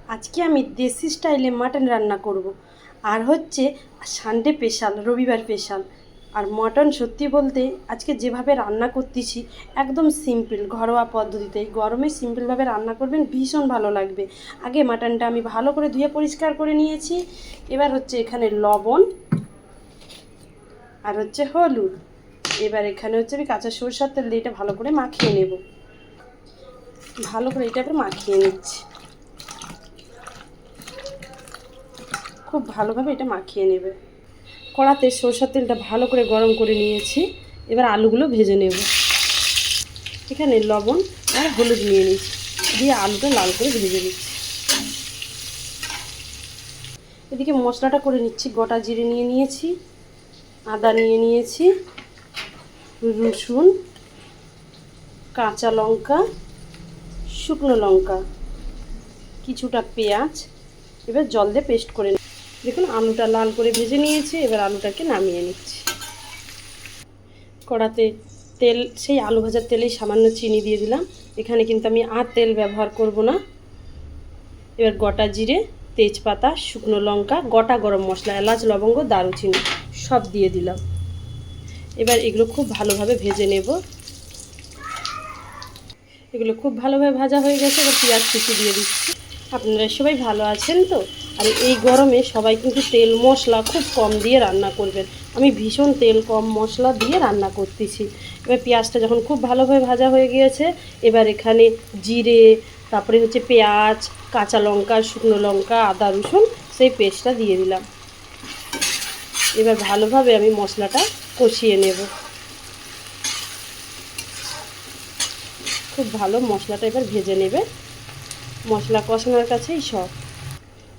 আজকে আমি দেশি স্টাইলে মাটন রান্না করব। আর হচ্ছে সানডে স্পেশাল, রবিবার স্পেশাল। আর মটন সত্যি বলতে আজকে যেভাবে রান্না করতেছি একদম সিম্পল ঘরোয়া পদ্ধতিতে, এই গরমে সিম্পলভাবে রান্না করবেন, ভীষণ ভালো লাগবে। আগে মাটনটা আমি ভালো করে ধুয়ে পরিষ্কার করে নিয়েছি। এবার হচ্ছে এখানে লবণ আর হচ্ছে হলুদ। এবার এখানে হচ্ছে আমি কাঁচা সরষের তেল দিয়ে এটা ভালো করে মাখিয়ে নেব। ভালো করে এটা এবার মাখিয়ে নিচ্ছি, খুব ভালোভাবে এটা মাখিয়ে নেবে। কড়াতে সরষের তেলটা ভালো করে গরম করে নিয়েছি। এবার আলুগুলো ভেজে নেব। এখানে লবণ আর হলুদ নিয়ে নিচ্ছি, দিয়ে আলুটা লাল করে ভেজে নিচ্ছি। এদিকে মশলাটা করে নিচ্ছি। গোটা জিরে নিয়ে নিয়েছি, আদা নিয়ে নিয়েছি, রসুন, কাঁচা লঙ্কা, শুকনো লঙ্কা, কিছুটা পেঁয়াজ। এবার জল দিয়ে পেস্ট করে দেখুন আলুটা লাল করে ভেজে নিয়েছি। এবার আলুটাকে নামিয়ে নিচ্ছি। কড়াতে তেল, সেই আলু ভাজার তেলেই সামান্য চিনি দিয়ে দিলাম। এখানে কিন্তু আমি আর তেল ব্যবহার করব না। এবার গোটা জিরে, তেজপাতা, শুকনো লঙ্কা, গোটা গরম মশলা, এলাচ, লবঙ্গ, দারুচিনি সব দিয়ে দিলাম। এবার এগুলো খুব ভালোভাবে ভেজে নেব। এগুলো খুব ভালোভাবে ভাজা হয়ে গেছে। এবার পেঁয়াজ কুচি দিয়ে দিচ্ছি। আপনারা সবাই ভালো আছেন তো? আর এই গরমে সবাই কিন্তু তেল মশলা খুব কম দিয়ে রান্না করবেন। আমি ভীষণ তেল কম মশলা দিয়ে রান্না করতেছি। এবার পেঁয়াজটা যখন খুব ভালোভাবে ভাজা হয়ে গিয়েছে, এবার এখানে জিরে, তারপরে হচ্ছে পেঁয়াজ, কাঁচা লঙ্কা, শুকনো লঙ্কা, আদা, রসুন সেই পেস্টটা দিয়ে দিলাম। এবার ভালোভাবে আমি মশলাটা কষিয়ে নেব। খুব ভালো মশলাটা এবার ভেজে নেবে। মশলা কষানোর কাছেই সব।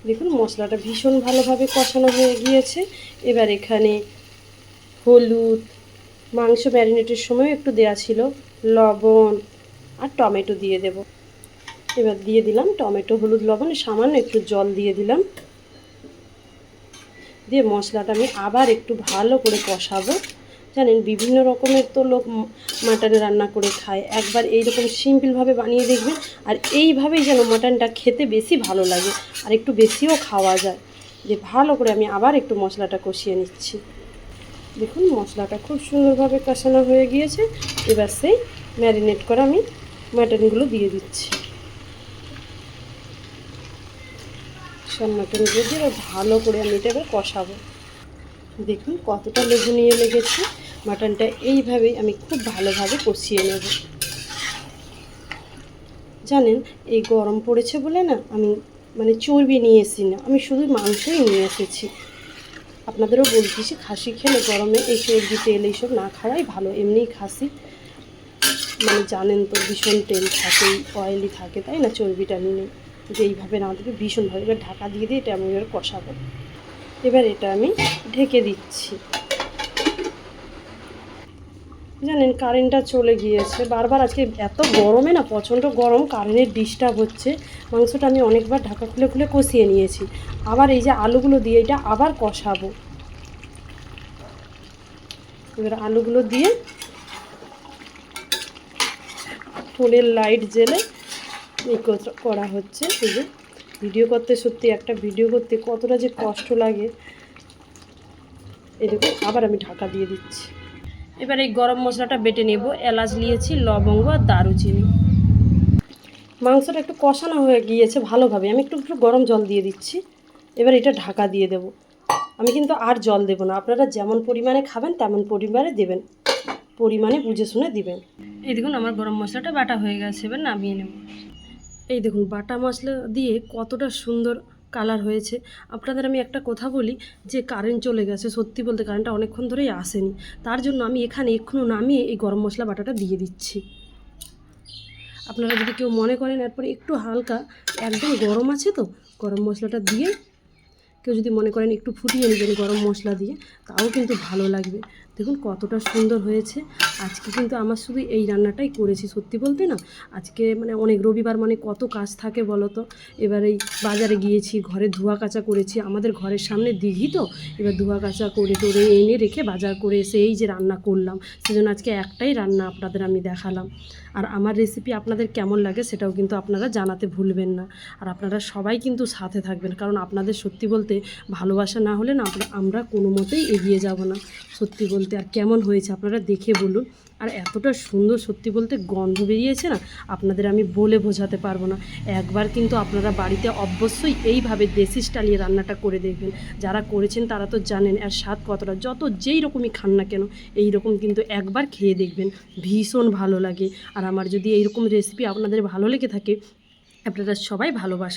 দেখুন মশলাটা ভীষণ ভালোভাবে কষানো হয়ে গিয়েছে। এবার এখানে হলুদ, মাংস ম্যারিনেটের সময় একটু দেয়া ছিল, লবণ আর টমেটো দিয়ে দেব। এবার দিয়ে দিলাম টমেটো, হলুদ, লবণ, সামান্য একটু জল দিয়ে দিলাম। দিয়ে মশলাটা আমি আবার একটু ভালো করে কষাবো। জানেন বিভিন্ন রকমের তো লোক মাটন রান্না করে খায়, একবার এইরকম সিম্পলভাবে বানিয়ে দেখবেন। আর এইভাবেই যেন মাটনটা খেতে বেশি ভালো লাগে, আর একটু বেশিও খাওয়া যায়। যে ভালো করে আমি আবার একটু মশলাটা কষিয়ে নিচ্ছি। দেখুন মশলাটা খুব সুন্দরভাবে কষানো হয়ে গিয়েছে। এবার সেই ম্যারিনেট করা আমি মাটনগুলো দিয়ে দিচ্ছি। সব মাটনগুলো দিয়ে ভালো করে আমি এটা এবার কষাবো। দেখুন কতটা লোভনীয় লেগেছে। মাটনটা এইভাবেই আমি খুব ভালোভাবে কষিয়ে নেব। জানেন এই গরম পড়েছে বলে না আমি চর্বি নিয়ে এসেছি না, আমি শুধু মাংসই নিয়ে এসেছি। আপনাদেরও বলতেছি, খাসি খেলে গরমে এই চর্বি তেল এইসব না খাওয়াই ভালো। এমনিই খাসি জানেন তো ভীষণ তেল থাকে, অয়েলি থাকে, তাই না? চর্বিটা নিয়ে যে এইভাবে না দেবে ভীষণ ভালো। এবার ঢাকা দিয়ে দিয়ে এটা আমি এবার কষাবো। এবার এটা আমি ঢেকে দিচ্ছি। জানেন কারেন্টটা চলে গিয়েছে বারবার। আজকে এত গরমে না, প্রচণ্ড গরম, কারেন্টের ডিস্টার্ব হচ্ছে। মাংসটা আমি অনেকবার ঢাকা খুলে খুলে কষিয়ে নিয়েছি। আবার এই যে আলুগুলো দিয়ে এটা আবার কষাবো। এবার আলুগুলো দিয়ে ফুলের লাইট জ্বেলে এই করা হচ্ছে। এই যে ভিডিও করতে, সত্যি একটা ভিডিও করতে কতটা যে কষ্ট লাগে। এই দেখুন আবার আমি ঢাকা দিয়ে দিচ্ছি। এবার এই গরম মশলাটা বেটে নেব। এলাচ নিয়েছি, লবঙ্গ আর দারুচিনি। মাংসটা একটু কষানো হয়ে গিয়েছে ভালোভাবে, আমি একটু গরম জল দিয়ে দিচ্ছি। এবার এটা ঢাকা দিয়ে দেব। আমি কিন্তু আর জল দেব না, আপনারা যেমন পরিমাণে খাবেন তেমন পরিমাণে দেবেন, পরিমাণে বুঝে শুনে দিবেন। এই দেখুন আমার গরম মশলাটা বাটা হয়ে গেছে, এবার নামিয়ে নেব। এই দেখুন বাটা মশলা দিয়ে কতটা সুন্দর কালার হয়েছে। আপনাদের আমি একটা কথা বলি, যে কারেন্ট চলে গেছে, সত্যি বলতে কারেন্টটা অনেকক্ষণ ধরেই আসেনি। তার জন্য আমি এখানে এক্ষুনি নামিয়ে এই গরম মশলা বাটাটা দিয়ে দিচ্ছি। আপনারা যদি কেউ মনে করেন এরপরে একটু হালকা, একদম গরম আছে তো, গরম মশলাটা দিয়ে কেউ যদি মনে করেন একটু ফুটিয়ে নেবেন গরম মশলা দিয়ে, তাও কিন্তু ভালো লাগবে। দেখুন কতটা সুন্দর হয়েছে। আজকে কিন্তু আমার শুধু এই রান্নাটাই করেছি, সত্যি বলতে না আজকে মানে অনেক রবিবার মানে কত কাজ থাকে বলো তো। এবার এই বাজারে গিয়েছি, ঘরে ধোয়া কাচা করেছি, আমাদের ঘরের সামনে দিঘি তো, এবার ধোয়া কাচা করে টোরে এনে রেখে বাজার করে এসে এই যে রান্না করলাম, সেজন্য আজকে একটাই রান্না আপনাদের আমি দেখালাম। আর আমার রেসিপি আপনাদের কেমন লাগে সেটাও কিন্তু আপনারা জানাতে ভুলবেন না। আর আপনারা সবাই কিন্তু সাথে থাকবেন, কারণ আপনাদের সত্যি বলতে ভালোবাসা না হলে না আমরা কোনো মতেই এগিয়ে যাব না সত্যি বলতে। আর কেমন হয়েছে আপনারা দেখে বলুন। আর এতটা সুন্দর সত্যি বলতে গন্ধ বেরিয়েছে না, আপনাদের আমি বলে বোঝাতে পারবো না। একবার কিন্তু আপনারা বাড়িতে অবশ্যই এইভাবে দেশি স্টাইলে রান্নাটা করে দেখবেন। যারা করেছেন তারা তো জানেন আর স্বাদ কতটা, যত যেই রকমই খান না কেন এই রকম কিন্তু একবার খেয়ে দেখবেন, ভীষণ ভালো লাগে। আর আমার যদি এইরকম রেসিপি আপনাদের ভালো লেগে থাকে, আপনারা সবাই ভালোবাসেন।